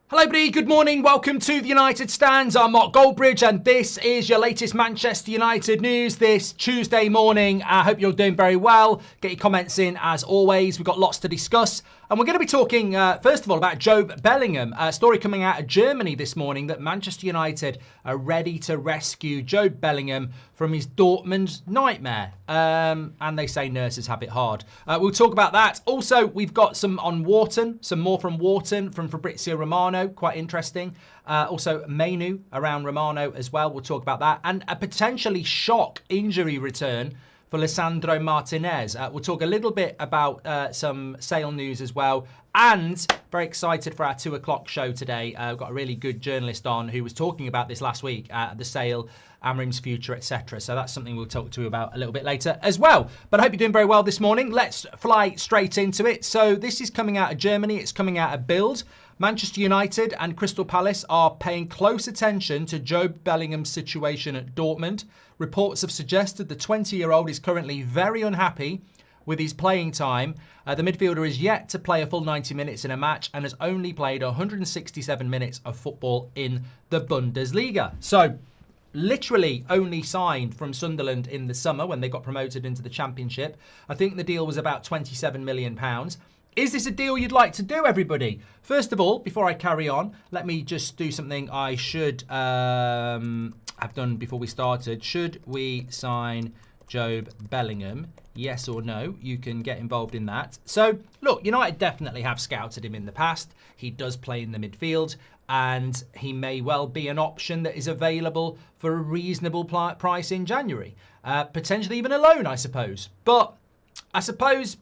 Hello everybody, good morning, welcome to the United Stands. I'm Mark Goldbridge and this is your latest Manchester United news this Tuesday morning. I hope you're doing very well. Get your comments in as always. We've got lots to discuss and we're going to be talking first of all about Jobe Bellingham. A story coming out of Germany this morning that Manchester United are ready to rescue Jobe Bellingham from his Dortmund nightmare. And they say nurses have it hard. We'll talk about that. Also, we've got some on Wharton, some more from Wharton, from Fabrizio Romano, quite interesting. Also, Mainoo around Romano as well. We'll talk about that. And a potentially shock injury return for Lisandro Martinez. We'll talk a little bit about some sale news as well. And very excited for our 2 o'clock show today. We've got a really good journalist on who was talking about this last week, the sale, Amorim's future, etc. So that's something we'll talk to you about a little bit later as well. But I hope you're doing very well this morning. Let's fly straight into it. So this is coming out of Germany. It's coming out of Bild. Manchester United and Crystal Palace are paying close attention to Jobe Bellingham's situation at Dortmund. Reports have suggested the 20-year-old is currently very unhappy with his playing time. The midfielder is yet to play a full 90 minutes in a match and has only played 167 minutes of football in the Bundesliga. So, literally only signed from Sunderland in the summer when they got promoted into the Championship. I think the deal was about £27 million. Is this a deal you'd like to do, everybody? First of all, before I carry on, let me just do something I should have done before we started. Should we sign Jobe Bellingham? Yes or no? You can get involved in that. So, look, United definitely have scouted him in the past. He does play in the midfield, and he may well be an option that is available for a reasonable price in January. Potentially even a loan, I suppose. But I suppose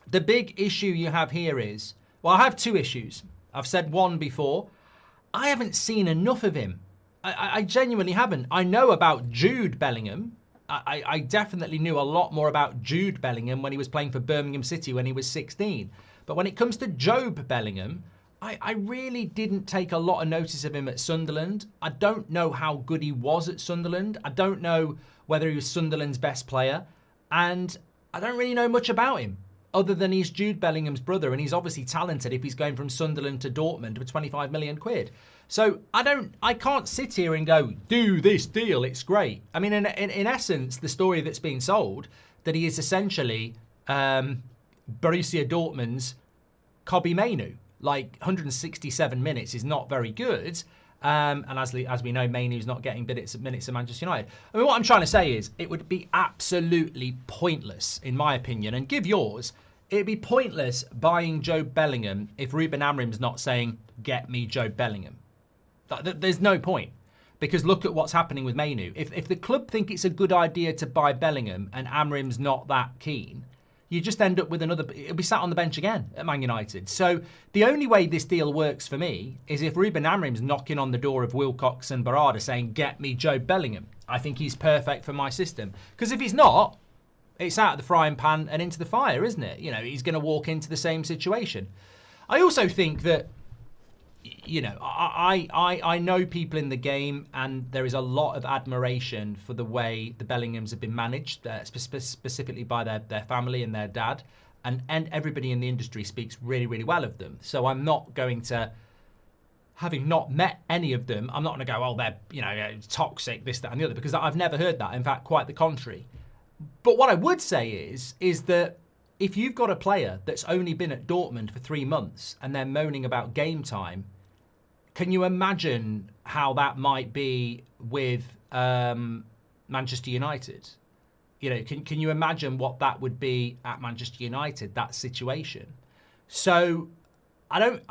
the big issue you have here is, well, I have two issues. I've said one before. I haven't seen enough of him. I genuinely haven't. I know about Jude Bellingham. I definitely knew a lot more about Jude Bellingham when he was playing for Birmingham City when he was 16. But when it comes to Jobe Bellingham, I really didn't take a lot of notice of him at Sunderland. I don't know how good he was at Sunderland. I don't know whether he was Sunderland's best player. And I don't really know much about him, other than he's Jude Bellingham's brother, and he's obviously talented if he's going from Sunderland to Dortmund for 25 million quid. So I can't sit here and go, do this deal, it's great. I mean, in essence, the story that's being sold, that he is essentially Borussia Dortmund's Kobbie Mainoo. Like 167 minutes is not very good. And as we know, Mainoo's not getting minutes at Manchester United. I mean, what I'm trying to say is it would be absolutely pointless, in my opinion, and give yours. It'd be pointless buying Jobe Bellingham if Ruben Amorim's not saying, get me Jobe Bellingham. There's no point. Because look at what's happening with Mainoo. If the club think it's a good idea to buy Bellingham and Amorim's not that keen, you just end up with another, it'll be sat on the bench again at Man United. So the only way this deal works for me is if Ruben Amorim's knocking on the door of Wilcox and Barada saying, get me Jobe Bellingham. I think he's perfect for my system. Because if he's not, it's out of the frying pan and into the fire, isn't it? You know, he's going to walk into the same situation. I also think that, you know, I know people in the game, and there is a lot of admiration for the way the Bellinghams have been managed, specifically by their family and their dad, and everybody in the industry speaks really, really well of them. So I'm not going to, having not met any of them, I'm not going to go, oh, they're, you know, toxic, this, that, and the other, because I've never heard that. In fact, quite the contrary. But what I would say is that if you've got a player that's only been at Dortmund for 3 months and they're moaning about game time, can you imagine how that might be with Manchester United? You know, can you imagine what that would be at Manchester United, that situation? So I don't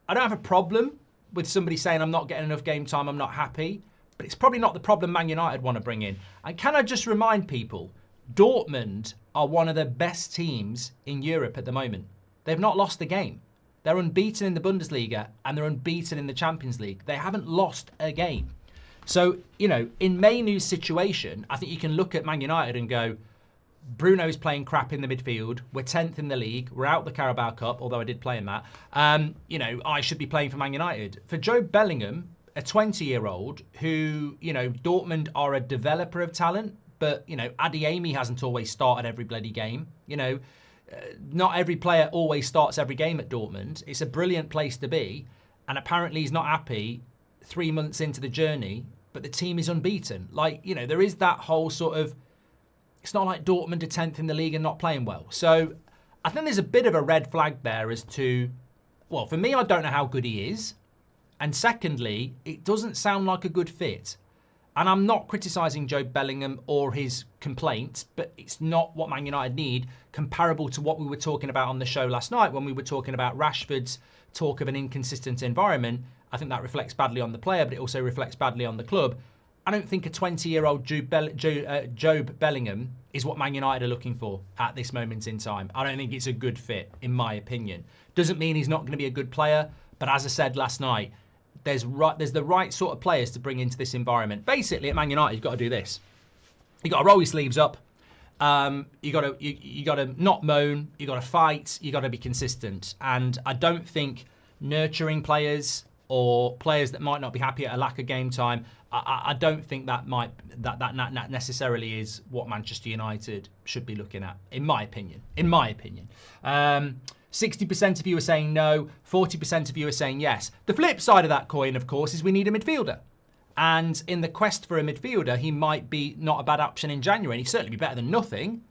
have a problem with somebody saying I'm not getting enough game time, I'm not happy, but it's probably not the problem Man United want to bring in. And can I just remind people, Dortmund are one of the best teams in Europe at the moment. They've not lost a game. They're unbeaten in the Bundesliga and they're unbeaten in the Champions League. They haven't lost a game. So, you know, in Mainoo's situation, I think you can look at Man United and go, Bruno's playing crap in the midfield. We're 10th in the league. We're out the Carabao Cup, although I did play in that. You know, I should be playing for Man United. For Jobe Bellingham, a 20-year-old who, you know, Dortmund are a developer of talent, but, you know, Adeyemi hasn't always started every bloody game. You know, not every player always starts every game at Dortmund. It's a brilliant place to be. and apparently he's not happy 3 months into the journey, but the team is unbeaten. Like, you know, there is that whole sort of, it's not like Dortmund are 10th in the league and not playing well. So I think there's a bit of a red flag there as to, well, for me, I don't know how good he is. And secondly, it doesn't sound like a good fit. And I'm not criticising Jobe Bellingham or his complaints, but it's not what Man United need, comparable to what we were talking about on the show last night when we were talking about Rashford's talk of an inconsistent environment. I think that reflects badly on the player, but it also reflects badly on the club. I don't think a 20-year-old Jobe Bellingham is what Man United are looking for at this moment in time. I don't think it's a good fit, in my opinion. Doesn't mean he's not going to be a good player, but as I said last night, there's the right sort of players to bring into this environment. Basically, at Man United, you've got to do this. You've got to roll your sleeves up. You got to not moan. You got to fight. You got to be consistent. And I don't think nurturing players or players that might not be happy at a lack of game time, I don't think that necessarily is what Manchester United should be looking at, in my opinion. 60% of you are saying no, 40% of you are saying yes. The flip side of that coin, of course, is we need a midfielder. And in the quest for a midfielder, he might be not a bad option in January. And he'd certainly be better than nothing.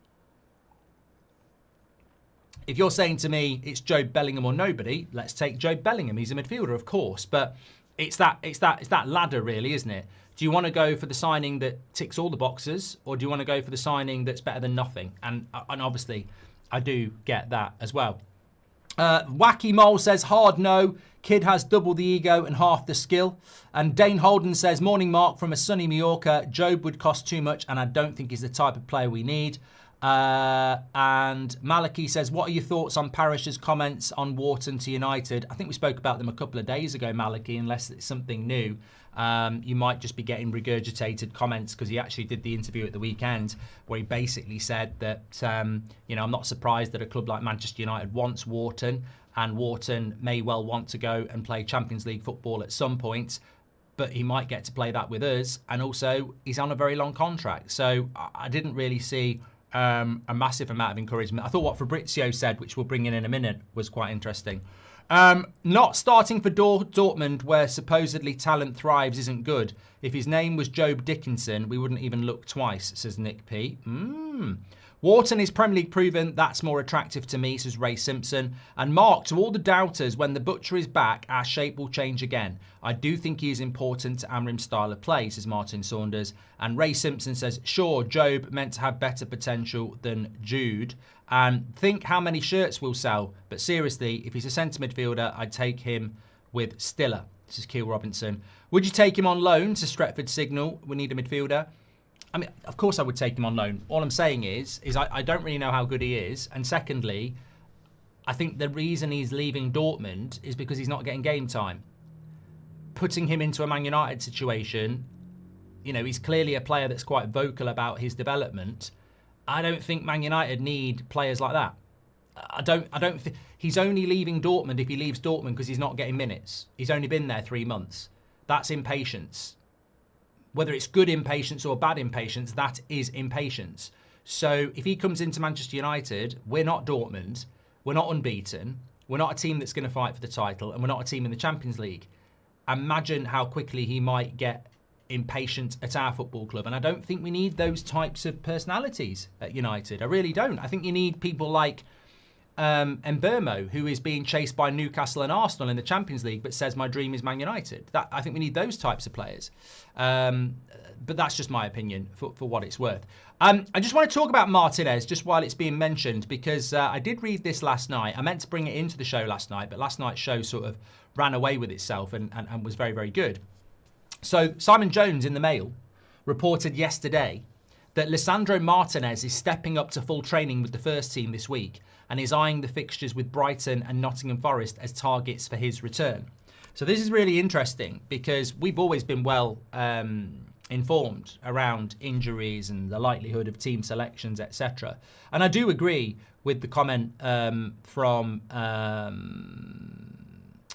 If you're saying to me it's Jobe Bellingham or nobody, let's take Jobe Bellingham. He's a midfielder, of course, but it's that ladder, really, isn't it? Do you want to go for the signing that ticks all the boxes, or do you want to go for the signing that's better than nothing? And obviously, I do get that as well. Wacky Mole says, hard no. Kid has double the ego and half the skill. And Dane Holden says, morning Mark from a sunny Mallorca. Jobe would cost too much and I don't think he's the type of player we need. And Maliki says, what are your thoughts on Parish's comments on Wharton to United? I think we spoke about them a couple of days ago, Maliki, unless it's something new. You might just be getting regurgitated comments because he actually did the interview at the weekend where he basically said that, you know, I'm not surprised that a club like Manchester United wants Wharton, and Wharton may well want to go and play Champions League football at some point, but he might get to play that with us. And also, he's on a very long contract. So I didn't really see a massive amount of encouragement. I thought what Fabrizio said, which we'll bring in a minute, was quite interesting. Not starting for Dortmund, where supposedly talent thrives, isn't good. If his name was Jobe Dickinson, we wouldn't even look twice, says Nick P. Wharton is Premier League proven. That's more attractive to me, says Ray Simpson. And Mark, to all the doubters, when the butcher is back, our shape will change again. I do think he is important to Amorim's style of play, says Martin Saunders. And Ray Simpson says, sure, Jobe meant to have better potential than Jude. And think how many shirts we'll sell. But seriously, if he's a centre midfielder, I'd take him with Stiller. This is Keel Robinson. Would you take him on loan to Stretford Signal? We need a midfielder. I mean, of course I would take him on loan. All I'm saying is I don't really know how good he is. And secondly, I think the reason he's leaving Dortmund is because he's not getting game time. Putting him into a Man United situation, you know, he's clearly a player that's quite vocal about his development. I don't think Man United need players like that. I don't think he's only leaving Dortmund if he leaves Dortmund because he's not getting minutes. He's only been there 3 months. That's impatience. Whether it's good impatience or bad impatience, that is impatience. So if he comes into Manchester United, we're not Dortmund, we're not unbeaten, we're not a team that's going to fight for the title, and we're not a team in the Champions League. Imagine how quickly he might get impatient at our football club. And I don't think we need those types of personalities at United. I really don't. I think you need people like Mbermo, who is being chased by Newcastle and Arsenal in the Champions League, but says my dream is Man United. I think we need those types of players. But that's just my opinion for what it's worth. I just want to talk about Martinez just while it's being mentioned, because I did read this last night. I meant to bring it into the show last night, but last night's show sort of ran away with itself and was very, very good. So Simon Jones in the Mail reported yesterday that Lisandro Martinez is stepping up to full training with the first team this week and is eyeing the fixtures with Brighton and Nottingham Forest as targets for his return. So this is really interesting because we've always been well informed around injuries and the likelihood of team selections, etc. And I do agree with the comment from,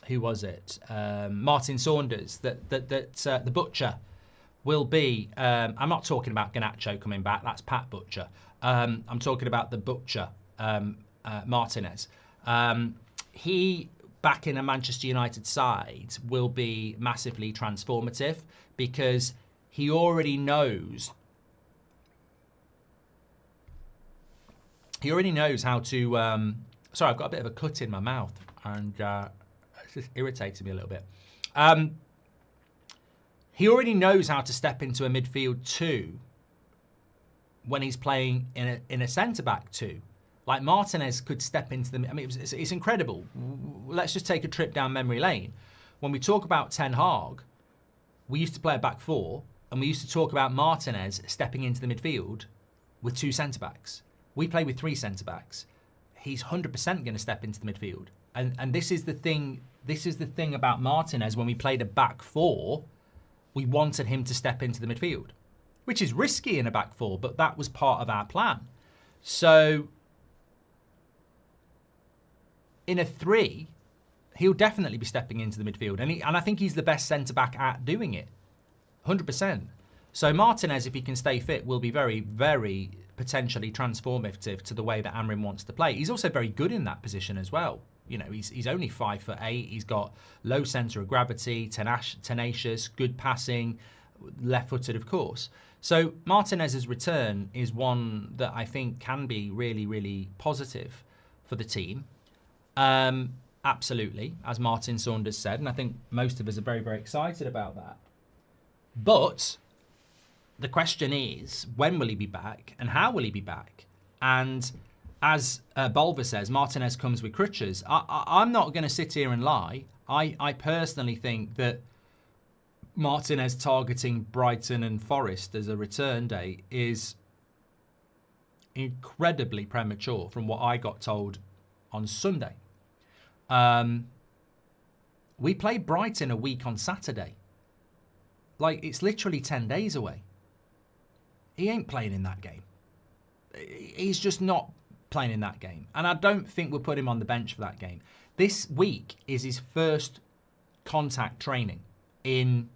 who was it? Martin Saunders, that the butcher will be, I'm not talking about Garnacho coming back, that's Pat Butcher. I'm talking about the butcher, Martinez. He back in a Manchester United side will be massively transformative because he already knows how to sorry, I've got a bit of a cut in my mouth and it's just irritating me a little bit. He already knows how to step into a midfield 2 when he's playing in a centre-back 2. Like Martinez could step into them. I mean, it's incredible. Let's just take a trip down memory lane. When we talk about Ten Hag, we used to play a back 4, and we used to talk about Martinez stepping into the midfield with 2 centre-backs. We play with 3 centre-backs. He's 100% going to step into the midfield. And this is the thing. This is the thing about Martinez. When we played a back 4, we wanted him to step into the midfield, which is risky in a back 4, but that was part of our plan. So in a 3, he'll definitely be stepping into the midfield. And I think he's the best centre-back at doing it, 100%. So Martinez, if he can stay fit, will be very, very potentially transformative to the way that Amorim wants to play. He's also very good in that position as well. You know, he's only 5'8". He's got low centre of gravity, tenacious, good passing, left-footed, of course. So Martinez's return is one that I think can be really, really positive for the team. Absolutely, as Martin Saunders said, and I think most of us are very, very excited about that. But the question is, when will he be back and how will he be back? And as Baleba says, Martinez comes with crutches. I'm not going to sit here and lie. I personally think that Martinez targeting Brighton and Forest as a return date is incredibly premature from what I got told on Sunday. We play Brighton a week on Saturday. Like, it's literally 10 days away. He ain't playing in that game. He's just not playing in that game. And I don't think we'll put him on the bench for that game. This week is his first contact training in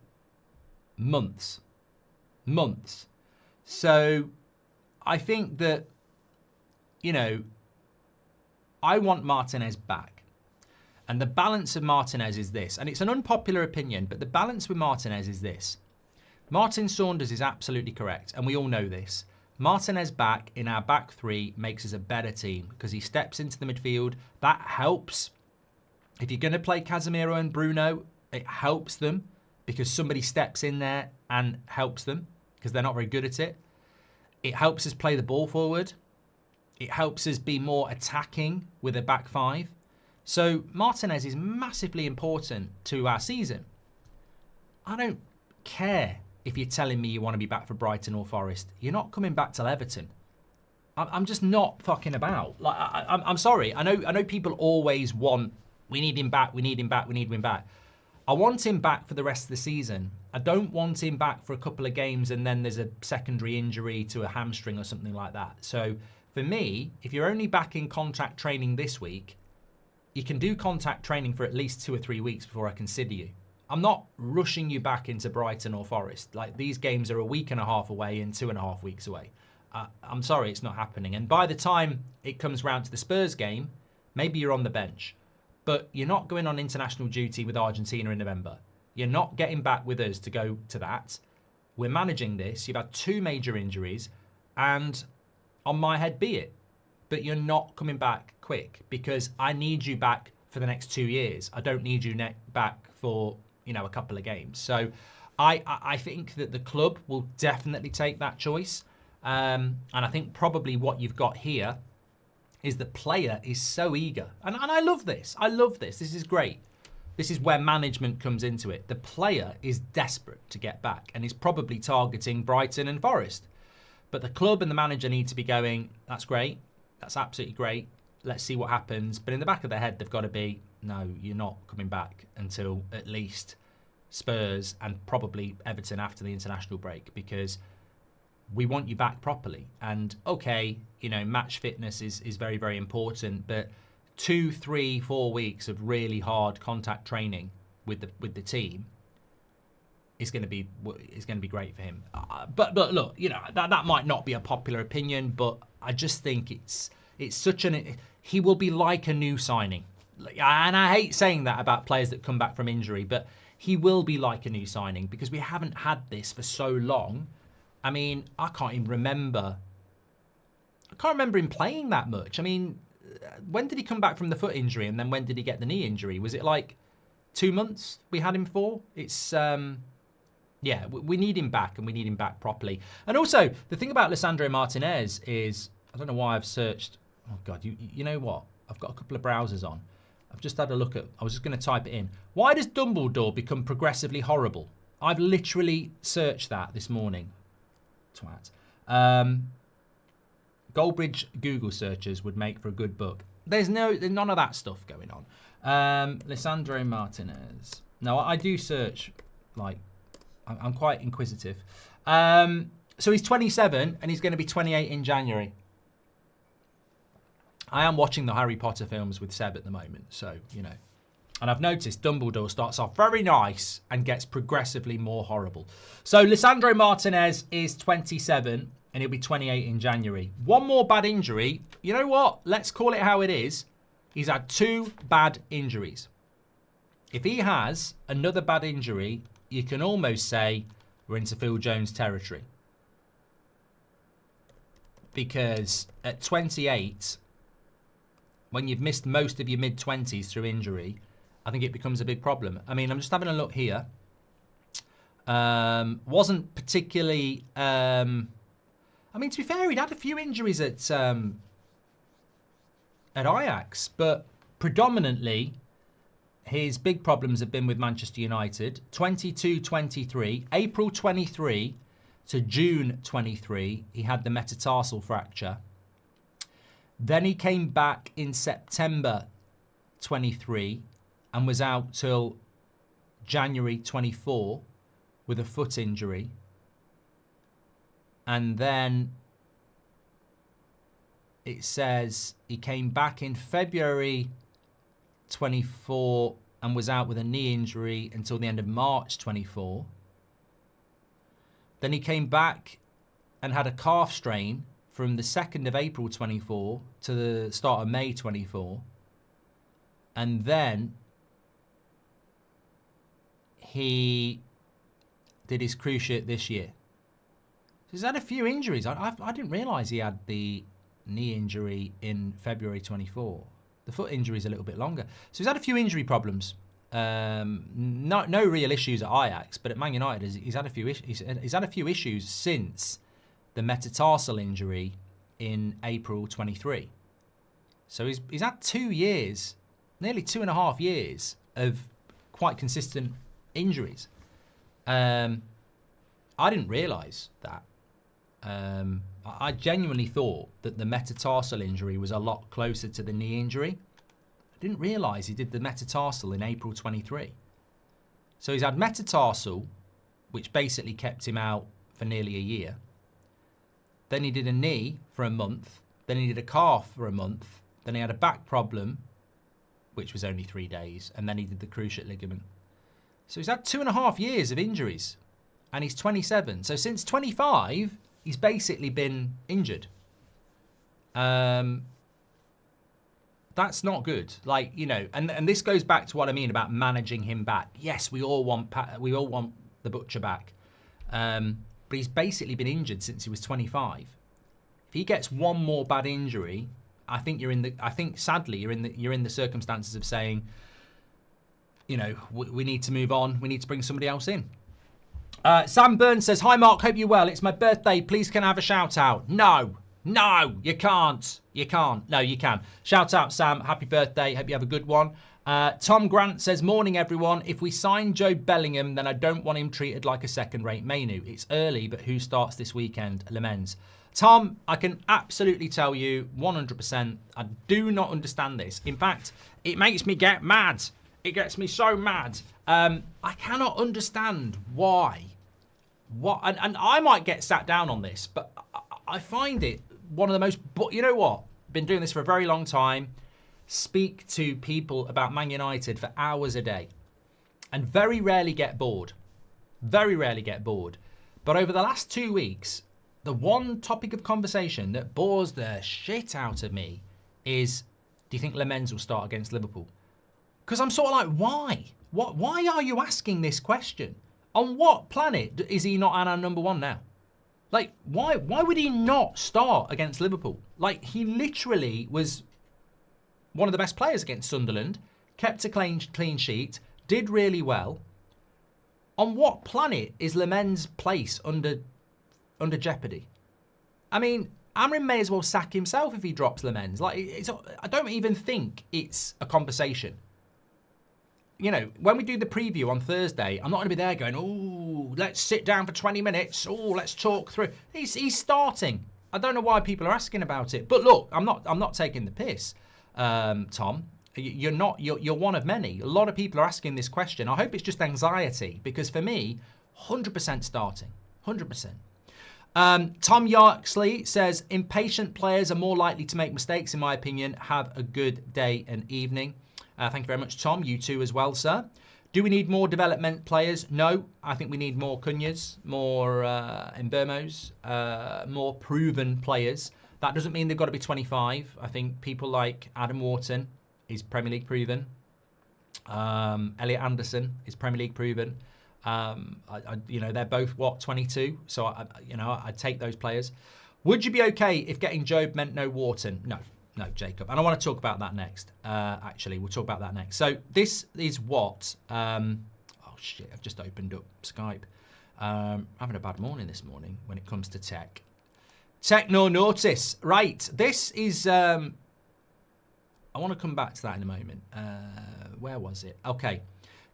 months. So I think that, you know, I want Martinez back. And the balance of Martinez is this. And it's an unpopular opinion, but the balance with Martinez is this. Martin Saunders is absolutely correct, and we all know this. Martinez back in our back 3 makes us a better team because he steps into the midfield. That helps. If you're going to play Casemiro and Bruno, it helps them because somebody steps in there and helps them because they're not very good at it. It helps us play the ball forward. It helps us be more attacking with a back 5. So Martinez is massively important to our season. I don't care if you're telling me you want to be back for Brighton or Forest. You're not coming back till Everton. I'm just not fucking about. Like, I'm sorry. I know people always want, we need him back, we need him back, we need him back. I want him back for the rest of the season. I don't want him back for a couple of games and then there's a secondary injury to a hamstring or something like that. So for me, if you're only back in contact training this week, you can do contact training for at least 2 or 3 weeks before I consider you. I'm not rushing you back into Brighton or Forest. Like, these games are a week and a half away and 2.5 weeks away. I'm sorry, it's not happening. And by the time it comes round to the Spurs game, maybe you're on the bench. But you're not going on international duty with Argentina in November. You're not getting back with us to go to that. We're managing this. You've had 2 major injuries. And on my head be it. But you're not coming back quick because I need you back for the next 2 years. I don't need you back for, you know, a couple of games. So I think that the club will definitely take that choice. And I think probably what you've got here is the player is so eager. And I love this. I love this. This is great. This is where management comes into it. The player is desperate to get back and is probably targeting Brighton and Forest. But the club and the manager need to be going, that's great. That's absolutely great. Let's see what happens. But in the back of their head, they've got to be, no, you're not coming back until at least Spurs and probably Everton after the international break because we want you back properly. And okay, you know, match fitness is very, very important, but 2, 3, 4 weeks of really hard contact training with the team is going to be great for him. But look, you know, that might not be a popular opinion, but I just think it's such he will be like a new signing. and I hate saying that about players that come back from injury, but he will be like a new signing because we haven't had this for so long. I mean, I can't remember him playing that much. I mean, when did he come back from the foot injury, and then when did he get the knee injury? Was it like 2 months we had him for? It's, yeah, we need him back, and we need him back properly. And also, the thing about Lisandro Martinez is, I don't know why I've searched, oh God, you know what? I've got a couple of browsers on. I've just had a look at, I was just going to type it in. Why does Dumbledore become progressively horrible? I've literally searched that this morning. Twat. Goldbridge Google searches would make for a good book. There's none of that stuff going on. Lisandro Martinez. No, I do search, like, I'm quite inquisitive. So he's 27 and he's going to be 28 in January. I am watching the Harry Potter films with Seb at the moment, so, you know. And I've noticed Dumbledore starts off very nice and gets progressively more horrible. So Lisandro Martinez is 27 and he'll be 28 in January. One more bad injury. You know what? Let's call it how it is. He's had 2 bad injuries. If he has another bad injury, you can almost say we're into Phil Jones territory. Because at 28, when you've missed most of your mid-20s through injury, I think it becomes a big problem. I mean, I'm just having a look here. Wasn't particularly... I mean, to be fair, he'd had a few injuries at Ajax, but predominantly his big problems have been with Manchester United. 22-23, April 23 to June 23, he had the metatarsal fracture. Then he came back in September 23 and was out till January 24 with a foot injury. And then it says he came back in February 24 and was out with a knee injury until the end of March 24. Then he came back and had a calf strain from the 2nd of April 24 to the start of May 24. And then he did his cruciate this year. So he's had a few injuries. I didn't realise he had the knee injury in February 24. The foot injury is a little bit longer. So he's had a few injury problems. No real issues at Ajax, but at Man United, he's had a few issues since the metatarsal injury in April 23. So he's had 2 years, nearly 2.5 years of quite consistent injuries. I didn't realise that. I genuinely thought that the metatarsal injury was a lot closer to the knee injury. I didn't realise he did the metatarsal in April 23. So he's had metatarsal, which basically kept him out for nearly a year. Then he did a knee for a month. Then he did a calf for a month. Then he had a back problem, which was only 3 days. And then he did the cruciate ligament. So he's had 2.5 years of injuries. And he's 27. So since 25, he's basically been injured. That's not good. Like, you know, and this goes back to what I mean about managing him back. Yes, we all want the butcher back. But he's basically been injured since he was 25. If he gets one more bad injury, I think sadly you're in the circumstances of saying, you know, we need to move on. We need to bring somebody else in. Sam Burns says, "Hi Mark, hope you're well. It's my birthday. Please can I have a shout out?" No, you can't. You can't. No, you can. Shout out, Sam. Happy birthday. Hope you have a good one. Tom Grant says, "Morning, everyone. If we sign Jobe Bellingham, then I don't want him treated like a second-rate Mainoo. It's early, but who starts this weekend? Lamens." Tom, I can absolutely tell you 100%, I do not understand this. In fact, it makes me get mad. It gets me so mad. I cannot understand why. And I might get sat down on this, but I find it one of the most... But you know what? Been doing this for a very long time. Speak to people about Man United for hours a day. And very rarely get bored. Very rarely get bored. But over the last 2 weeks, the one topic of conversation that bores the shit out of me is, do you think Lamens will start against Liverpool? Because I'm sort of like, why? Why are you asking this question? On what planet is he not our number one now? Like, why would he not start against Liverpool? Like, he literally was one of the best players against Sunderland, kept a clean sheet, did really well. On what planet is Lemen's place under jeopardy? I mean, Amorim may as well sack himself if he drops Lemens. Like, I don't even think it's a conversation. You know, when we do the preview on Thursday, I'm not going to be there going, oh, let's sit down for 20 minutes. Oh, let's talk through. He's starting. I don't know why people are asking about it. But look, I'm not taking the piss, Tom. You're one of many. A lot of people are asking this question. I hope it's just anxiety, because for me, 100% starting. 100%. Tom Yarksley says, impatient players are more likely to make mistakes, in my opinion. Have a good day and evening. Thank you very much, Tom. You too as well, sir. Do we need more development players? No. I think we need more Cunhas, more Mbeumos, more proven players. That doesn't mean they've got to be 25. I think people like Adam Wharton is Premier League proven. Elliot Anderson is Premier League proven. You know, they're both, 22? So, I'd take those players. Would you be okay if getting Jobe meant no Wharton? No, Jacob. And I want to talk about that next. Actually, we'll talk about that next. So this is what... oh, shit, I've just opened up Skype. Having a bad morning this morning when it comes to tech. Techno notice. Right, this is... I want to come back to that in a moment. Where was it? Okay.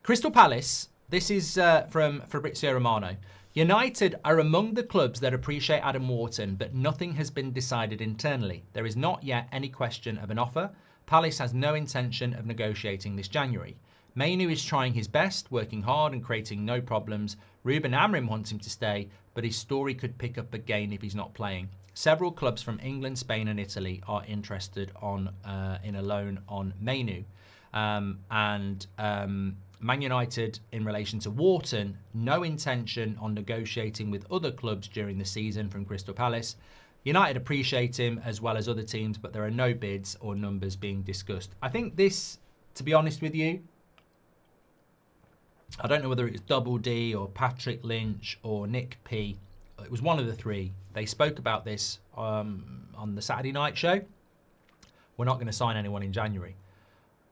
Crystal Palace. This is from Fabrizio Romano. United are among the clubs that appreciate Adam Wharton, but nothing has been decided internally. There is not yet any question of an offer. Palace has no intention of negotiating this January. Mainoo is trying his best, working hard and creating no problems. Ruben Amorim wants him to stay, but his story could pick up again if he's not playing. Several clubs from England, Spain and Italy are interested in a loan on Mainoo. Man United, in relation to Wharton, no intention on negotiating with other clubs during the season from Crystal Palace. United appreciate him as well as other teams, but there are no bids or numbers being discussed. I think this, to be honest with you, I don't know whether it's Double D or Patrick Lynch or Nick P. It was one of the three. They spoke about this on the Saturday night show. We're not going to sign anyone in January.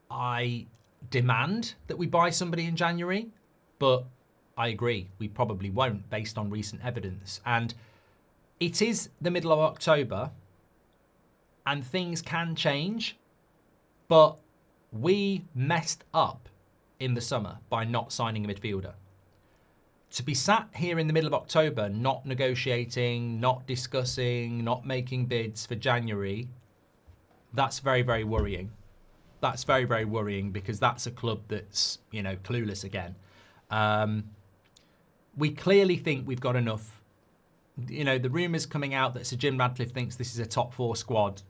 I demand that we buy somebody in January, but I agree, we probably won't based on recent evidence. And it is the middle of October and things can change, but we messed up in the summer by not signing a midfielder. To be sat here in the middle of October, not negotiating, not discussing, not making bids for January, that's very, very worrying. That's very, very worrying, because that's a club that's, clueless again. We clearly think we've got enough. The rumours coming out that Sir Jim Radcliffe thinks this is a top 4 squad.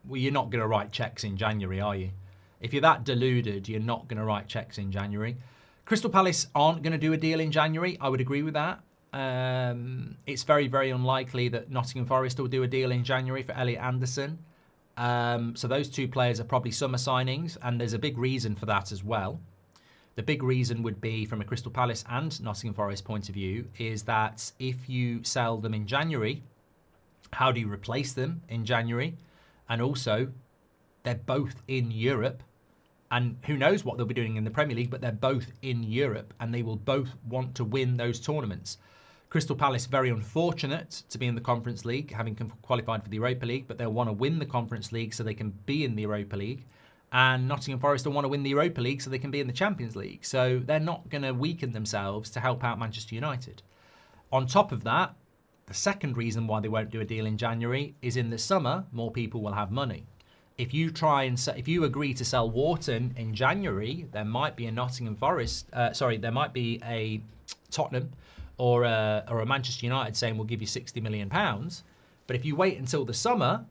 Well, you're not going to write cheques in January, are you? If you're that deluded, you're not going to write cheques in January. Crystal Palace aren't going to do a deal in January. I would agree with that. It's very, very unlikely that Nottingham Forest will do a deal in January for Elliot Anderson. So those two players are probably summer signings, and there's a big reason for that as well. The big reason would be, from a Crystal Palace and Nottingham Forest point of view, is that if you sell them in January, how do you replace them in January? And also, they're both in Europe, and who knows what they'll be doing in the Premier League, but they're both in Europe, and they will both want to win those tournaments. Crystal Palace, very unfortunate to be in the Conference League, having qualified for the Europa League, but they'll want to win the Conference League so they can be in the Europa League. And Nottingham Forest will want to win the Europa League so they can be in the Champions League. So they're not going to weaken themselves to help out Manchester United. On top of that, the second reason why they won't do a deal in January is in the summer, more people will have money. If you agree to sell Wharton in January, there might be a Nottingham Forest, there might be a Tottenham or a Manchester United saying we'll give you £60 million. But if you wait until the summer,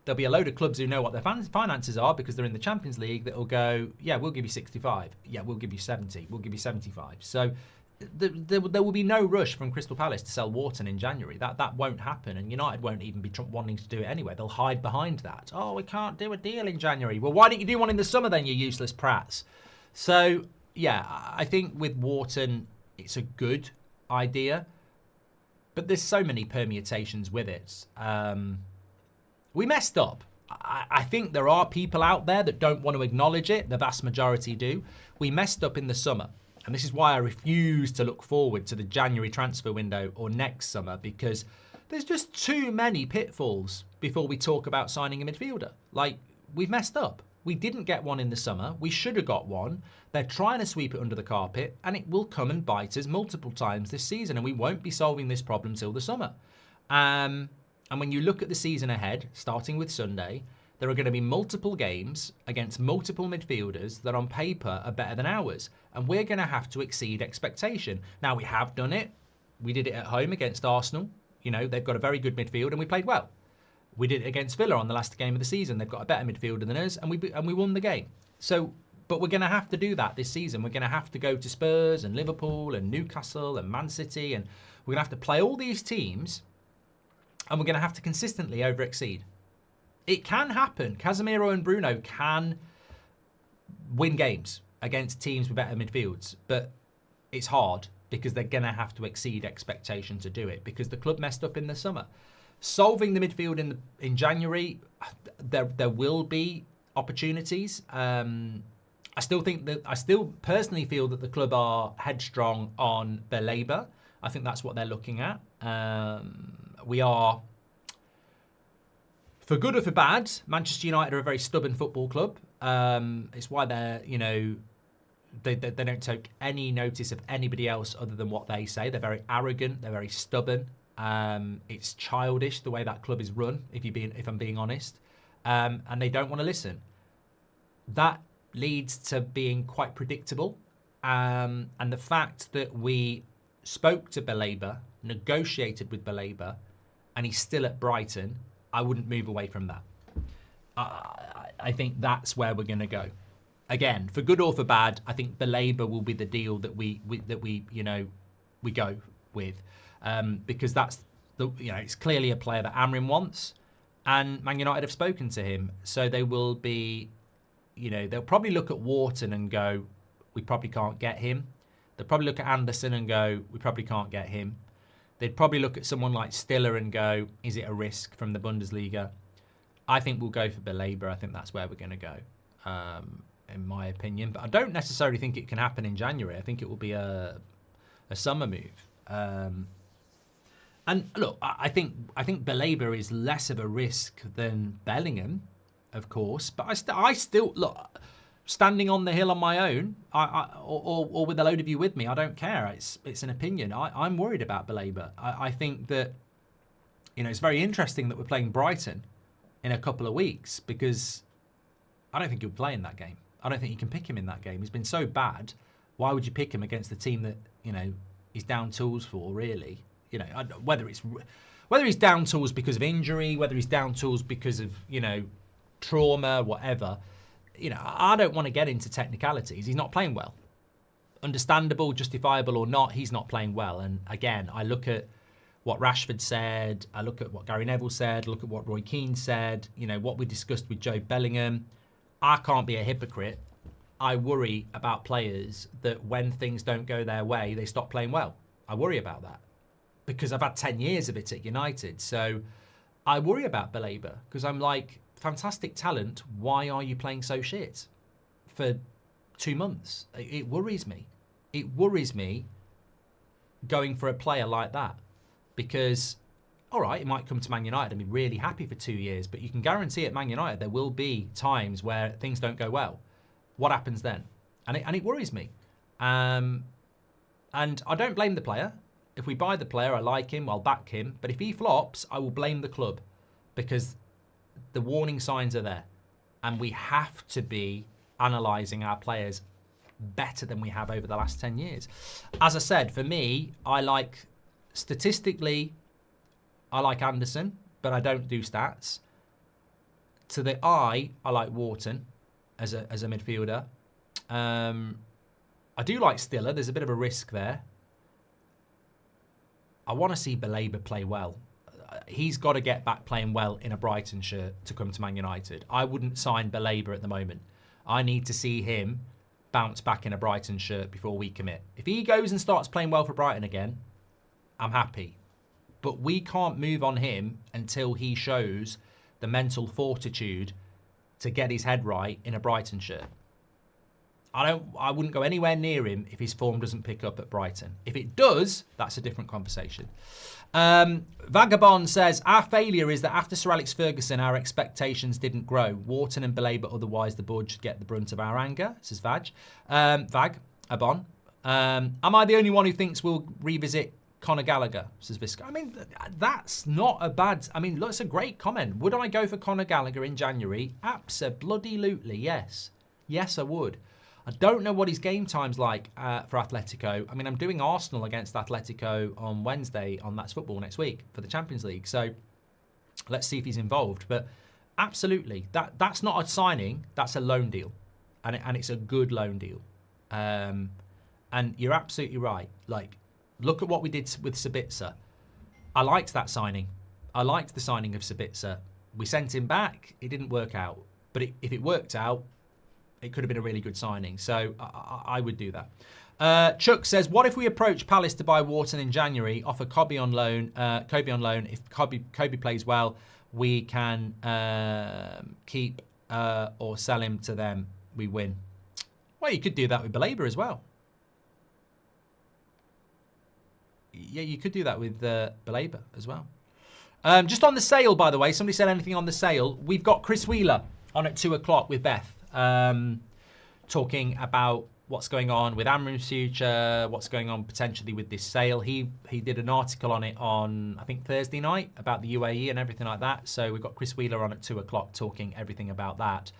there'll be a load of clubs who know what their finances are because they're in the Champions League that will go, yeah, we'll give you 65. Yeah, we'll give you 70. We'll give you 75. So there will be no rush from Crystal Palace to sell Wharton in January. That won't happen, and United won't even be wanting to do it anyway. They'll hide behind that. Oh, we can't do a deal in January. Well, why don't you do one in the summer then, you useless prats? So, yeah, I think with Wharton, it's a good idea, but there's so many permutations with it. We messed up. I think there are people out there that don't want to acknowledge it. The vast majority do. We messed up in the summer. And this is why I refuse to look forward to the January transfer window or next summer, because there's just too many pitfalls before we talk about signing a midfielder. Like, we've messed up. We didn't get one in the summer. We should have got one. They're trying to sweep it under the carpet, and it will come and bite us multiple times this season, and we won't be solving this problem till the summer. And when you look at the season ahead, starting with Sunday, there are going to be multiple games against multiple midfielders that on paper are better than ours. And we're going to have to exceed expectation. Now, we have done it. We did it at home against Arsenal. You know, they've got a very good midfield and we played well. We did it against Villa on the last game of the season. They've got a better midfielder than us and we won the game. So, but we're going to have to do that this season. We're going to have to go to Spurs and Liverpool and Newcastle and Man City. And we're going to have to play all these teams and we're going to have to consistently over-exceed. It can happen. Casemiro and Bruno can win games against teams with better midfields, but it's hard because they're going to have to exceed expectation to do it because the club messed up in the summer. Solving the midfield in January, there will be opportunities. I still personally feel that the club are headstrong on Baleba. I think that's what they're looking at. We are. For good or for bad, Manchester United are a very stubborn football club. It's why they're, they don't take any notice of anybody else other than what they say. They're very arrogant. They're very stubborn. It's childish the way that club is run, if I'm being honest. And they don't want to listen. That leads to being quite predictable. And the fact that we spoke to Baleba, negotiated with Baleba, and he's still at Brighton, I wouldn't move away from that. I think that's where we're going to go. Again, for good or for bad, I think Baleba will be the deal that we go with, because that's it's clearly a player that Amorim wants, and Man United have spoken to him, so they will be, they'll probably look at Wharton and go, we probably can't get him. They'll probably look at Anderson and go, we probably can't get him. They'd probably look at someone like Stiller and go, is it a risk from the Bundesliga? I think we'll go for Baleba. I think that's where we're going to go, in my opinion. But I don't necessarily think it can happen in January. I think it will be a summer move. And look, I think Baleba is less of a risk than Bellingham, of course. But I still look. Standing on the hill on my own, or with a load of you with me, I don't care. It's an opinion. I'm worried about Baleba. I think that, it's very interesting that we're playing Brighton in a couple of weeks because I don't think he'll play in that game. I don't think you can pick him in that game. He's been so bad. Why would you pick him against the team that, he's down tools for, really? Whether he's down tools because of injury, whether he's down tools because of, trauma, whatever. I don't want to get into technicalities. He's not playing well. Understandable, justifiable or not, he's not playing well. And again, I look at what Rashford said, I look at what Gary Neville said, look at what Roy Keane said, what we discussed with Jobe Bellingham. I can't be a hypocrite. I worry about players that when things don't go their way, they stop playing well. I worry about that because I've had 10 years of it at United. So I worry about Baleba because I'm like, fantastic talent, why are you playing so shit for 2 months? It worries me. It worries me going for a player like that because, all right, it might come to Man United and be really happy for 2 years, but you can guarantee at Man United there will be times where things don't go well. What happens then? And it worries me. And I don't blame the player. If we buy the player, I like him, I'll back him. But if he flops, I will blame the club because the warning signs are there, and we have to be analysing our players better than we have over the last 10 years. As I said, for me, statistically, I like Anderson, but I don't do stats. To the eye, I like Wharton as a midfielder. I do like Stiller. There's a bit of a risk there. I want to see Baleba play well. He's got to get back playing well in a Brighton shirt to come to Man United. I wouldn't sign Baleba at the moment. I need to see him bounce back in a Brighton shirt before we commit. If he goes and starts playing well for Brighton again, I'm happy. But we can't move on him until he shows the mental fortitude to get his head right in a Brighton shirt. I wouldn't go anywhere near him if his form doesn't pick up at Brighton. If it does, that's a different conversation. Vagabond says, our failure is that after Sir Alex Ferguson, our expectations didn't grow. Wharton and Baleba, otherwise the board should get the brunt of our anger, says Vagabond. Am I the only one who thinks we'll revisit Conor Gallagher, says Visca? I mean, that's not a bad... I mean, that's a great comment. Would I go for Conor Gallagher in January? Abso-bloody-lutely, yes. Yes, I would. I don't know what his game time's like for Atletico. I mean, I'm doing Arsenal against Atletico on Wednesday on That's Football next week for the Champions League. So let's see if he's involved. But absolutely, that's not a signing. That's a loan deal. And it's a good loan deal. And you're absolutely right. Like, look at what we did with Sabitzer. I liked that signing. I liked the signing of Sabitzer. We sent him back. It didn't work out. But if it worked out, it could have been a really good signing. So I would do that. Chuck says, what if we approach Palace to buy Wharton in January, offer Kobe on loan? If Kobe plays well, we can keep or sell him to them. We win. Well, you could do that with Baleba as well. Yeah, you could do that with Baleba as well. Just on the sale, by the way, somebody said anything on the sale. We've got Chris Wheeler on at 2 o'clock with Beth, talking about what's going on with Amorim's future, what's going on potentially with this sale. He did an article on it on, I think, Thursday night about the UAE and everything like that. So we've got Chris Wheeler on at 2 o'clock talking everything about that.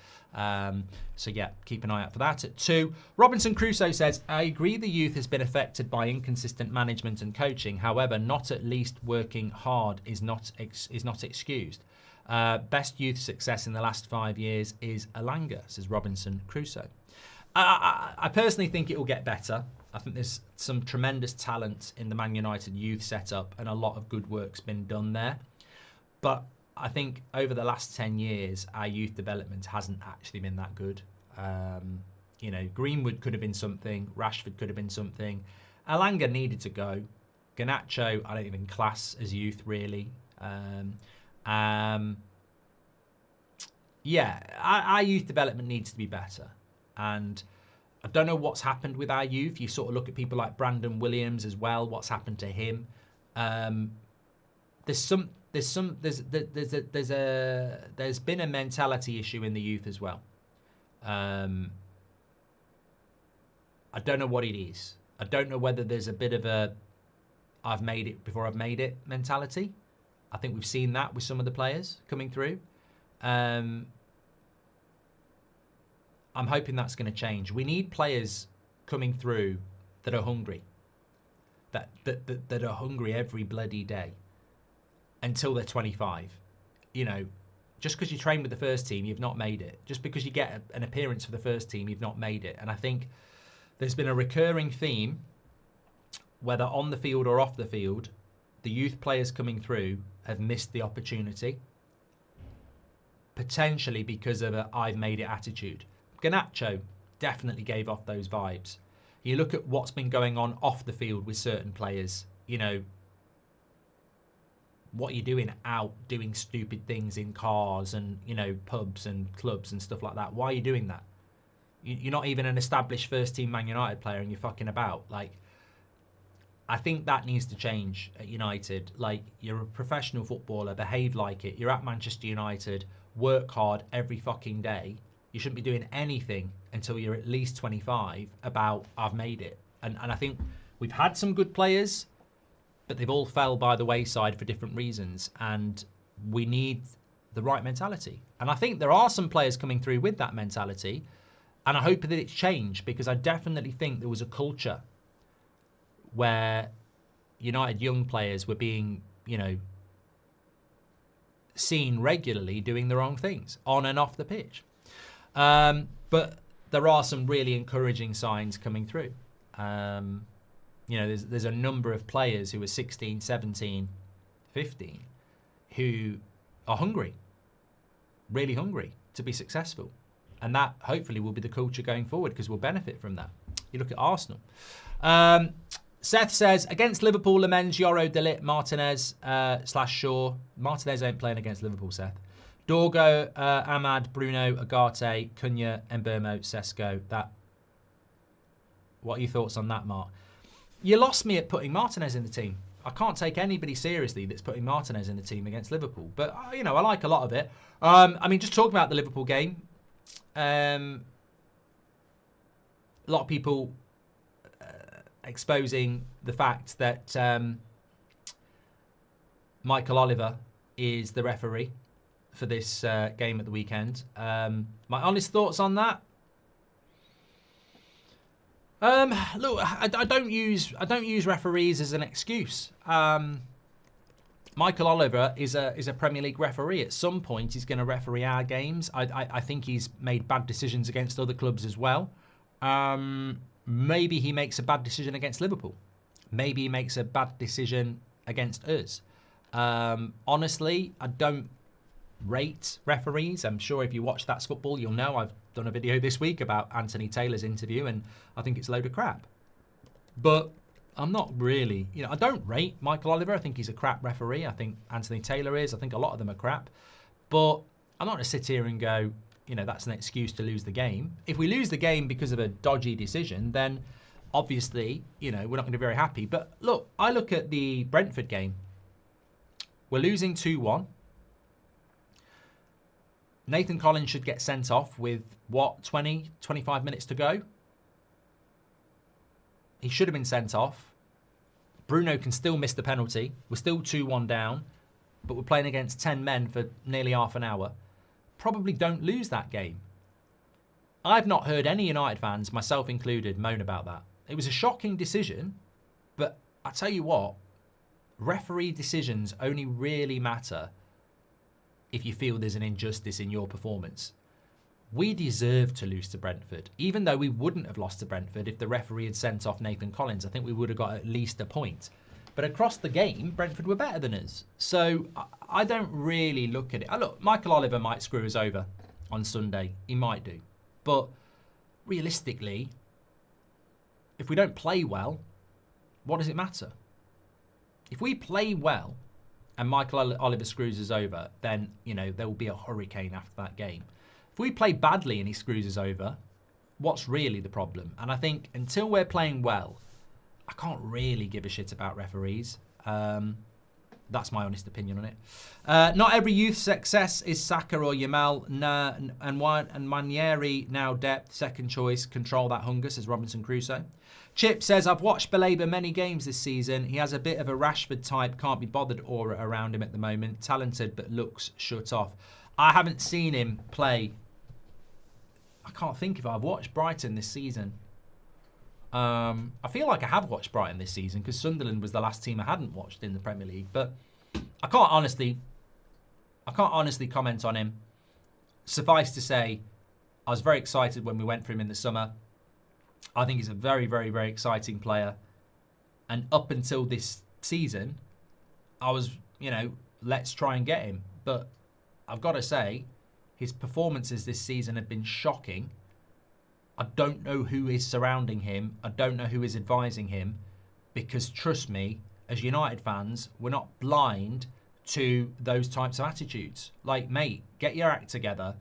So yeah, keep an eye out for that at 2. Robinson Crusoe says, I agree the youth has been affected by inconsistent management and coaching. However, not at least working hard is not excused. Best youth success in the last 5 years is Elanga, says Robinson Crusoe. I personally think it will get better. I think there's some tremendous talent in the Man United youth setup and a lot of good work's been done there. But I think over the last 10 years, our youth development hasn't actually been that good. You know, Greenwood could have been something. Rashford could have been something. Elanga needed to go. Garnacho, I don't even class as youth, really. Yeah, our youth development needs to be better. And I don't know what's happened with our youth. You sort of look at people like Brandon Williams as well. What's happened to him? There's been a mentality issue in the youth as well. I don't know what it is. I don't know whether there's a bit of a I've made it before I've made it mentality. I think we've seen that with some of the players coming through. I'm hoping that's going to change. We need players coming through that are hungry, that are hungry every bloody day until they're 25. You know, just because you train with the first team, you've not made it. Just because you get an appearance for the first team, you've not made it. And I think there's been a recurring theme, whether on the field or off the field, the youth players coming through have missed the opportunity, potentially because of a I've made it attitude. Garnacho definitely gave off those vibes. You look at what's been going on off the field with certain players, you know, what you're doing out doing stupid things in cars and, you know, pubs and clubs and stuff like that. Why are you doing that? You're not even an established first team Man United player and you're fucking about. Like, I think that needs to change at United. Like, you're a professional footballer, behave like it. You're at Manchester United, work hard every fucking day. You shouldn't be doing anything until you're at least 25 about I've made it. And I think we've had some good players, but they've all fell by the wayside for different reasons. And we need the right mentality. And I think there are some players coming through with that mentality. And I hope that it's changed, because I definitely think there was a culture where United young players were being, you know, seen regularly doing the wrong things on and off the pitch. But there are some really encouraging signs coming through. You know, there's a number of players who are 16, 17, 15 who are hungry, really hungry to be successful. And that hopefully will be the culture going forward because we'll benefit from that. You look at Arsenal. Seth says, against Liverpool, Lamens, Yoro, Delit, Martinez / Shaw. Martinez ain't playing against Liverpool, Seth. Dorgo, Ahmad, Bruno, Agate, Cunha, Mbeumo, Sesko. What are your thoughts on that, Mark? You lost me at putting Martinez in the team. I can't take anybody seriously that's putting Martinez in the team against Liverpool. But, you know, I like a lot of it. I mean, just talking about the Liverpool game, a lot of people exposing the fact that Michael Oliver is the referee for this game at the weekend. My honest thoughts on that? Look, I don't use referees as an excuse. Michael Oliver is a Premier League referee. At some point, he's going to referee our games. I think he's made bad decisions against other clubs as well. Maybe he makes a bad decision against Liverpool. Maybe he makes a bad decision against us. Honestly, I don't rate referees. I'm sure if you watch That's Football, you'll know I've done a video this week about Anthony Taylor's interview, and I think it's a load of crap. But I'm not really, you know, I don't rate Michael Oliver. I think he's a crap referee. I think Anthony Taylor is. I think a lot of them are crap. But I'm not going to sit here and go, you know, that's an excuse to lose the game. If we lose the game because of a dodgy decision, then obviously, you know, we're not going to be very happy. But look, I look at the Brentford game. We're losing 2-1. Nathan Collins should get sent off with, what, 20, 25 minutes to go? He should have been sent off. Bruno can still miss the penalty. We're still 2-1 down, but we're playing against 10 men for nearly half an hour. Probably don't lose that game. I've not heard any United fans, myself included, moan about that. It was a shocking decision, but I tell you what, referee decisions only really matter if you feel there's an injustice in your performance. We deserved to lose to Brentford. Even though we wouldn't have lost to Brentford if the referee had sent off Nathan Collins, I think we would have got at least a point. But across the game, Brentford were better than us. So I don't really look at it. Look, Michael Oliver might screw us over on Sunday. He might do. But realistically, if we don't play well, what does it matter? If we play well and Michael Oliver screws us over, then, you know, there will be a hurricane after that game. If we play badly and he screws us over, what's really the problem? And I think until we're playing well, I can't really give a shit about referees. That's my honest opinion on it. Not every youth success is Saka or Yamal. And Manieri now depth, second choice. Control that hunger, says Robinson Crusoe. Chip says, I've watched Baleba many games this season. He has a bit of a Rashford type, can't be bothered aura around him at the moment. Talented, but looks shut off. I haven't seen him play. I can't think if I've watched Brighton this season. I feel like I have watched Brighton this season because Sunderland was the last team I hadn't watched in the Premier League. But I can't honestly comment on him. Suffice to say, I was very excited when we went for him in the summer. I think he's a very, very, very exciting player. And up until this season, I was, you know, let's try and get him. But I've got to say, his performances this season have been shocking. I don't know who is surrounding him. I don't know who is advising him. Because trust me, as United fans, we're not blind to those types of attitudes. Like, mate, get your act together.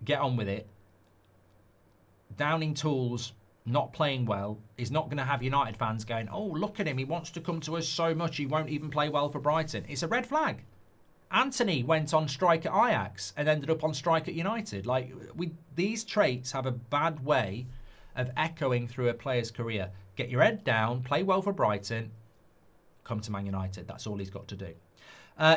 Get on with it. Downing tools, not playing well, is not going to have United fans going, oh, look at him. He wants to come to us so much. He won't even play well for Brighton. It's a red flag. Anthony went on strike at Ajax and ended up on strike at United. Like, these traits have a bad way of echoing through a player's career. Get your head down, play well for Brighton, come to Man United. That's all he's got to do.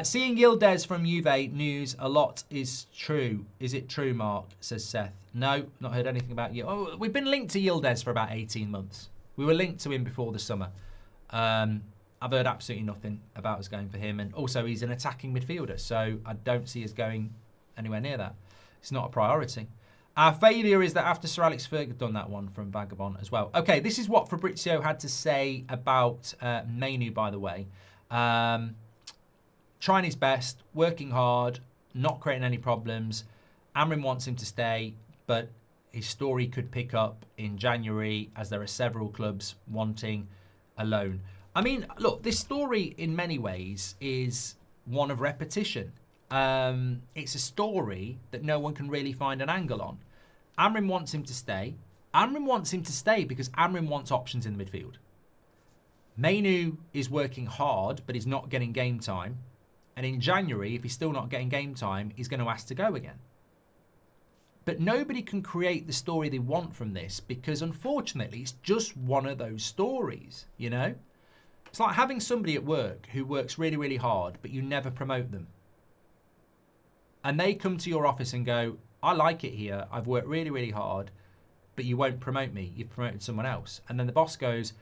Seeing Yildiz from Juve news a lot is true. Is it true, Mark? Says Seth. No, not heard anything about you. Oh, we've been linked to Yildiz for about 18 months. We were linked to him before the summer. I've heard absolutely nothing about us going for him. And also, he's an attacking midfielder, so I don't see us going anywhere near that. It's not a priority. Our failure is that after Sir Alex Ferguson done that one from Vagabond as well. Okay, this is what Fabrizio had to say about Mainoo, by the way. Trying his best, working hard, not creating any problems. Amorim wants him to stay, but his story could pick up in January as there are several clubs wanting a loan. I mean, look, this story in many ways is one of repetition. It's a story that no one can really find an angle on. Amorim wants him to stay. Amorim wants him to stay because Amorim wants options in the midfield. Mainoo is working hard, but he's not getting game time. And in January, if he's still not getting game time, he's going to ask to go again. But nobody can create the story they want from this because, unfortunately, it's just one of those stories, you know? It's like having somebody at work who works really, really hard, but you never promote them. And they come to your office and go, I like it here. I've worked really, really hard, but you won't promote me. You've promoted someone else. And then the boss goes,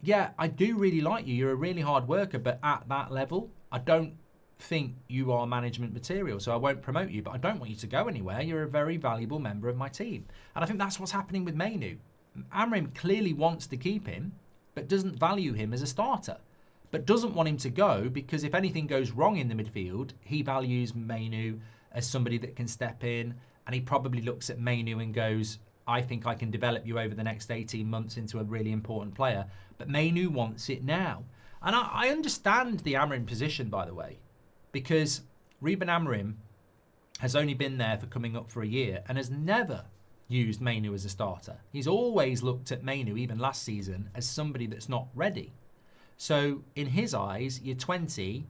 yeah, I do really like you. You're a really hard worker, but at that level, I don't think you are management material, so I won't promote you, but I don't want you to go anywhere. You're a very valuable member of my team. And I think that's what's happening with Mainoo. Amorim clearly wants to keep him, but doesn't value him as a starter, but doesn't want him to go because if anything goes wrong in the midfield, he values Mainoo as somebody that can step in, and he probably looks at Mainoo and goes, I think I can develop you over the next 18 months into a really important player. But Mainoo wants it now. And I understand the Amorim position, by the way, because Ruben Amorim has only been there for coming up for a year and has never used Mainoo as a starter. He's always looked at Mainoo, even last season, as somebody that's not ready. So in his eyes, you're 20,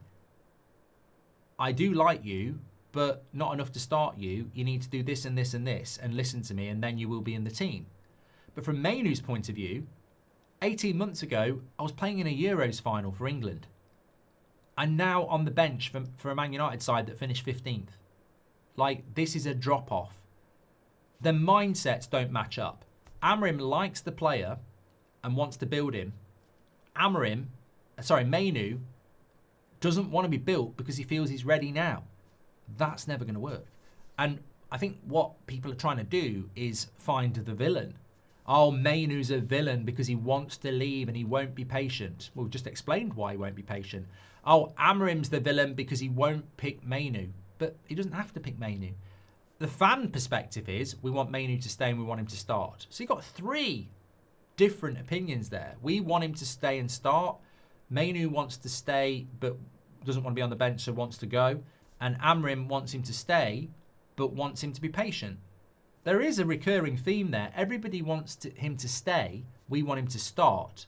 I do like you, but not enough to start you. You need to do this and this and this and listen to me, and then you will be in the team. But from Mainoo's point of view, 18 months ago, I was playing in a Euros final for England. I'm now on the bench for a Man United side that finished 15th. Like, this is a drop-off. The mindsets don't match up. Amorim likes the player and wants to build him. Mainoo doesn't want to be built because he feels he's ready now. That's never going to work. And I think what people are trying to do is find the villain. Oh, Mainoo's a villain because he wants to leave and he won't be patient. Well, we've just explained why he won't be patient. Oh, Amorim's the villain because he won't pick Mainoo. But he doesn't have to pick Mainoo. The fan perspective is we want Mainoo to stay and we want him to start. So you've got three different opinions there. We want him to stay and start. Mainoo wants to stay but doesn't want to be on the bench, so wants to go. And Amorim wants him to stay but wants him to be patient. There is a recurring theme there. Everybody wants him to stay. We want him to start.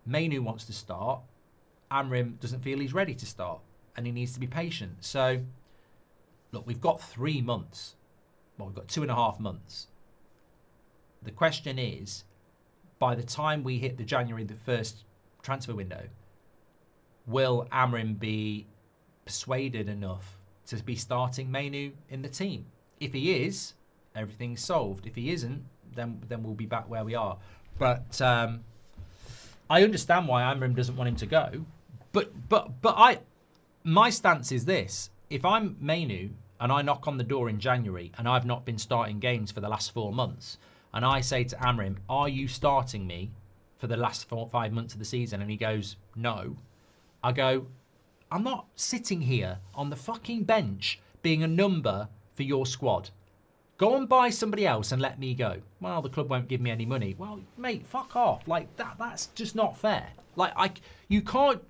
Mainoo wants to start. Amorim doesn't feel he's ready to start and he needs to be patient. So, look, we've got 3 months. Well, we've got 2.5 months. The question is, by the time we hit the January the 1st transfer window, will Amorim be persuaded enough to be starting Mainoo in the team? If he is, everything's solved. If he isn't, then we'll be back where we are. But I understand why Amorim doesn't want him to go. But my stance is this: if I'm Mainoo and I knock on the door in January and I've not been starting games for the last 4 months, and I say to Amorim, "Are you starting me for the last 5 months of the season?" and he goes, "No," I go, I'm not sitting here on the fucking bench being a number for your squad. Go and buy somebody else and let me go. Well, the club won't give me any money. Well, mate, fuck off. Like, that's just not fair. Like, you can't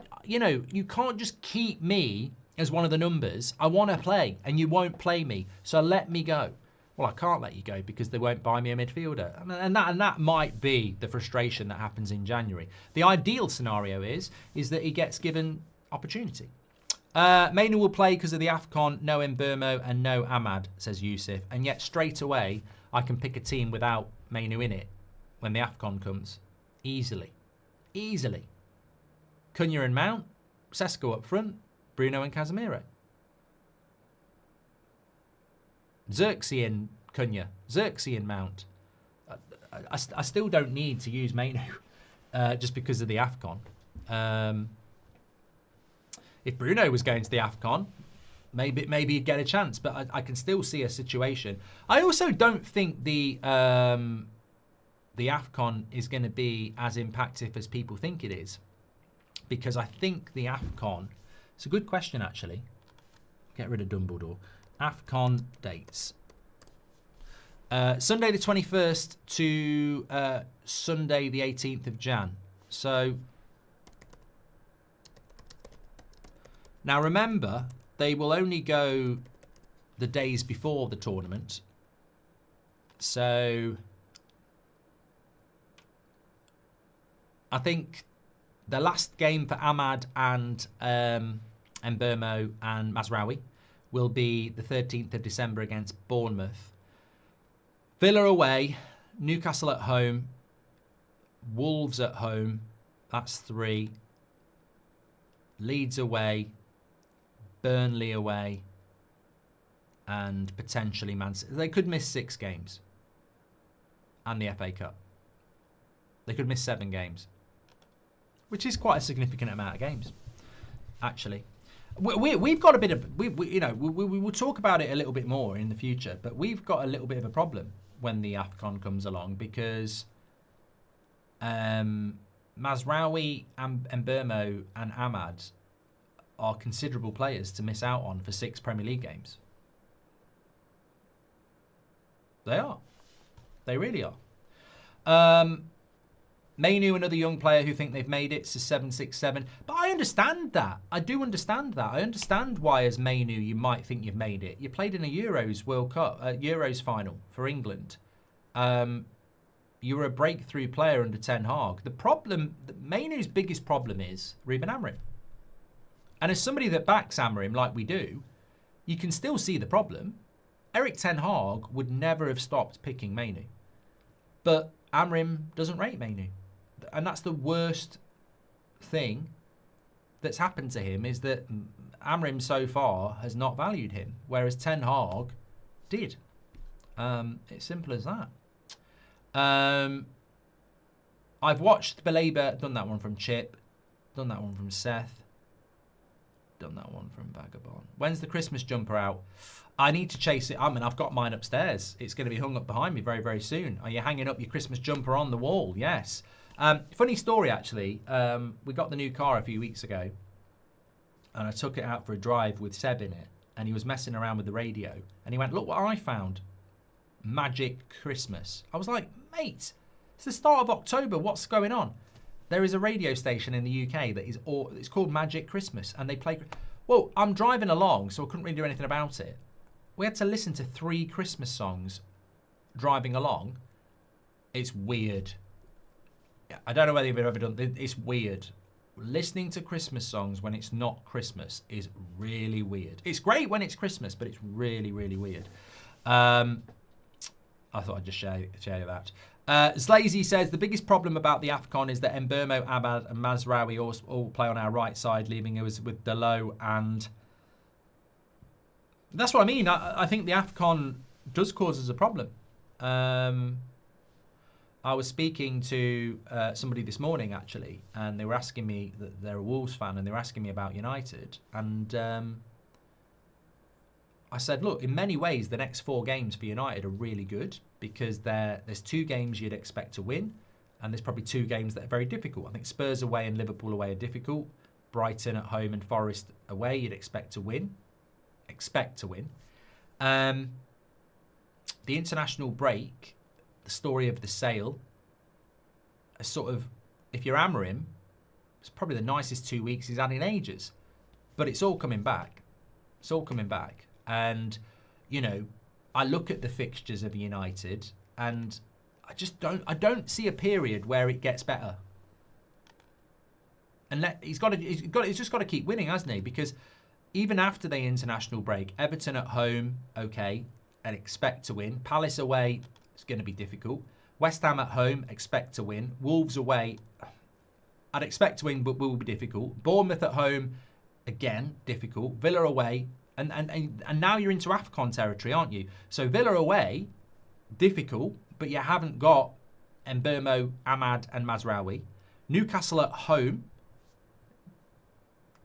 just keep me as one of the numbers. I want to play and you won't play me, so let me go. Well, I can't let you go because they won't buy me a midfielder. And that might be the frustration that happens in January. The ideal scenario is that he gets given opportunity. Mainoo will play because of the AFCON, no Mbermo and no Ahmad, says Yusuf. And yet straight away, I can pick a team without Mainoo in it when the AFCON comes. Easily. Easily. Cunha and Mount, Sesko up front, Bruno and Casemiro. Xerxes and Cunha, Xerxes and Mount. I still don't need to use Mainoo just because of the AFCON. If Bruno was going to the AFCON, maybe he'd get a chance, but I can still see a situation. I also don't think the AFCON is going to be as impactful as people think it is, because I think the AFCON, it's a good question actually. Get rid of Dumbledore. AFCON dates. Sunday the 21st to Sunday the 18th of Jan. So now remember, they will only go the days before the tournament. So I think the last game for Ahmad and Mbeumo and Mazraoui will be the 13th of December against Bournemouth. Villa away, Newcastle at home, Wolves at home, that's 3. Leeds away, Burnley away, and potentially Man City. They could miss 6 games. And the FA Cup. They could miss 7 games. Which is quite a significant amount of games, actually. We've got a bit of, we will talk about it a little bit more in the future, but we've got a little bit of a problem when the AFCON comes along, because Mazraoui and Mbeumo and Ahmad are considerable players to miss out on for 6 Premier League games. They are. They really are. Mainoo, another young player who think they've made it, to 767. But I understand that. I do understand that. I understand why, as Mainoo, you might think you've made it. You played in a Euros World Cup, Euros final for England. You were a breakthrough player under Ten Hag. The problem, Mainoo's biggest problem is Ruben Amorim. And as somebody that backs Amorim like we do, you can still see the problem. Erik Ten Hag would never have stopped picking Mainoo. But Amorim doesn't rate Mainoo. And that's the worst thing that's happened to him, is that Amorim so far has not valued him, whereas Ten Hag did. It's simple as that. I've watched Baleba, done that one from Chip, done that one from Seth, done that one from Vagabond. When's the Christmas jumper out? I need to chase it. I've got mine upstairs. It's going to be hung up behind me very, very soon. Are you hanging up your Christmas jumper on the wall? Yes. Funny story, actually. We got the new car a few weeks ago, and I took it out for a drive with Seb in it, and he was messing around with the radio, and he went, "Look what I found. Magic Christmas." I was like, "Mate, it's the start of October. What's going on?" There is a radio station in the UK that it's called Magic Christmas, and they play. Well, I'm driving along, so I couldn't really do anything about it. We had to listen to 3 Christmas songs driving along. It's weird. I don't know whether you've ever done it. It's weird. Listening to Christmas songs when it's not Christmas is really weird. It's great when it's Christmas, but it's really, really weird. I thought I'd just share that. Slazy says, the biggest problem about the AFCON is that Mbeumo, Ahmad and Mazraoui all play on our right side, leaving us with Delo, and that's what I mean. I think the AFCON does cause us a problem. I was speaking to somebody this morning, actually, and they were asking me, that they're a Wolves fan, and they were asking me about United, and I said, look, in many ways, the next 4 games for United are really good, because there's 2 games you'd expect to win, and there's probably 2 games that are very difficult. I think Spurs away and Liverpool away are difficult. Brighton at home and Forest away, you'd expect to win. The international break, the story of the sale, a sort of, if you're Amorim, it's probably the nicest 2 weeks he's had in ages. But it's all coming back. It's all coming back. And, you know, I look at the fixtures of United, and I don't see a period where it gets better. And he's just got to keep winning, hasn't he? Because even after the international break, Everton at home, okay, and expect to win. Palace away, it's going to be difficult. West Ham at home, expect to win. Wolves away, I'd expect to win, but will be difficult. Bournemouth at home, again, difficult. Villa away, and now you're into AFCON territory, aren't you? So Villa away, difficult, but you haven't got Mbeumo, Ahmad and Mazraoui. Newcastle at home,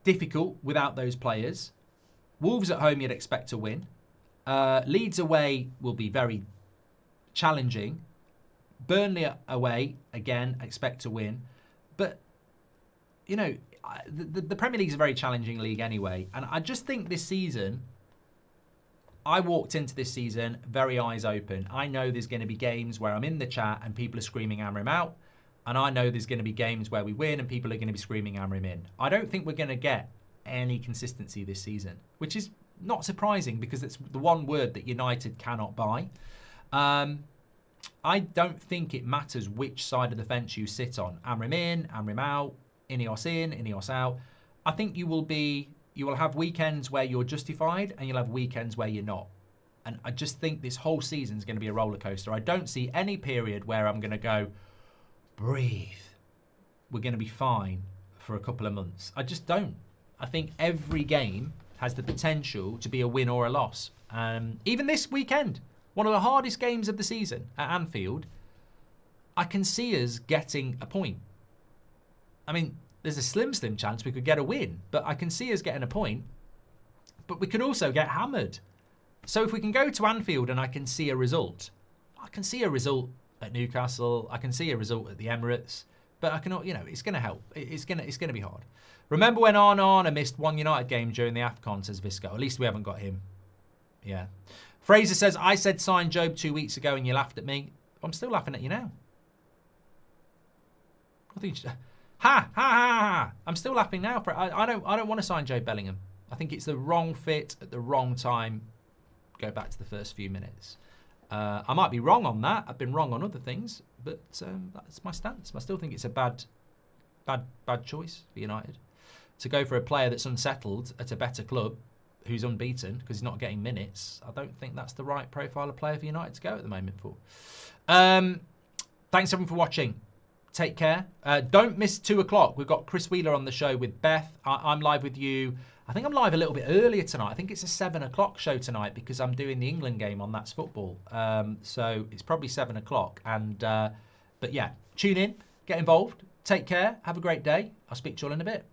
difficult without those players. Wolves at home, you'd expect to win. Leeds away will be very challenging. Burnley away, again, expect to win. But, you know, the Premier League is a very challenging league anyway. And I just think this season, I walked into this season very eyes open. I know there's going to be games where I'm in the chat and people are screaming Amorim out. And I know there's going to be games where we win and people are going to be screaming Amorim in. I don't think we're going to get any consistency this season, which is not surprising because it's the one word that United cannot buy. I don't think it matters which side of the fence you sit on. Amorim in, Amorim out, Ineos in, Ineos out. I think you will have weekends where you're justified and you'll have weekends where you're not. And I just think this whole season is going to be a roller coaster. I don't see any period where I'm going to go, breathe, we're going to be fine for a couple of months. I just don't. I think every game has the potential to be a win or a loss. Even this weekend, one of the hardest games of the season at Anfield, I can see us getting a point. I mean, there's a slim chance we could get a win, but I can see us getting a point. But we could also get hammered. So if we can go to Anfield and I can see a result, I can see a result at Newcastle, I can see a result at the Emirates, but I can, you know, it's going to help. It's going to be hard. Remember when Arnana missed one United game during the AFCON, says Visco. At least we haven't got him. Yeah. Fraser says, I said sign Jobe 2 weeks ago and you laughed at me. I'm still laughing at you now. I think ha ha ha ha. I'm still laughing now. I don't want to sign Jobe Bellingham. I think it's the wrong fit at the wrong time. Go back to the first few minutes. I might be wrong on that. I've been wrong on other things, but that's my stance. I still think it's a bad choice for United to go for a player that's unsettled at a better club who's unbeaten because he's not getting minutes. I don't think that's the right profile of player for United to go at the moment for. Thanks everyone for watching. Take care. Don't miss 2 o'clock. We've got Chris Wheeler on the show with Beth. I'm live with you. I think I'm live a little bit earlier tonight. I think it's a 7 o'clock show tonight because I'm doing the England game on That's Football. So it's probably 7 o'clock. But yeah, tune in, get involved. Take care. Have a great day. I'll speak to you all in a bit.